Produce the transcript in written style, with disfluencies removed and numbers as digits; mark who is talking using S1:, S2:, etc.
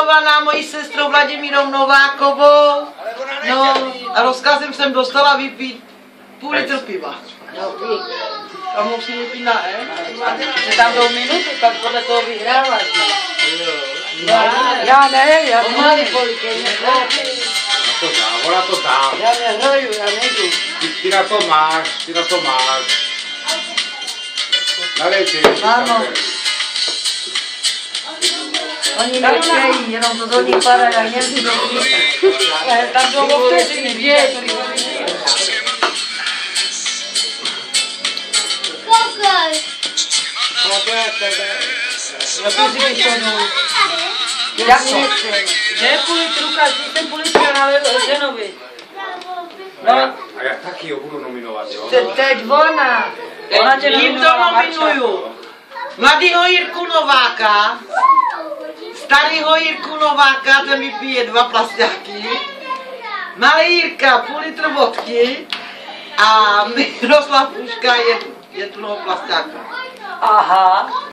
S1: nominovaná mojí sestrou Vladimírou Novákovou. No a rozkazem jsem dostala vypít půl litr piva. A musím vypít na
S2: Že tam jdou minuty, pak podle toho vyhráváš.
S3: Já nevím, já
S2: Pomaly polikej,
S4: Ona to dá.
S3: Já nehraju, já nejdu.
S4: Ty na to máš, Nalej si.
S2: Ano. Oni nechtějí, jenom to do nich padá, jak někdy do nich.
S3: Tam jdou o vteřiny, věď.
S2: Jak nechce.
S3: Že je půl litru, každý ten půl litru na ženovi.
S2: No,
S4: A já taky ho budu nominovat, jo?
S2: teď ona. Ona tě
S1: Jím to
S2: nominovala,
S1: nominuju. Mladýho Jirku Nováka, starýho Jirku Nováka, ten vypije 2 plastáky, malý Jirka půl litr vodky a Miroslav Puška 1 plastáka.
S2: Aha.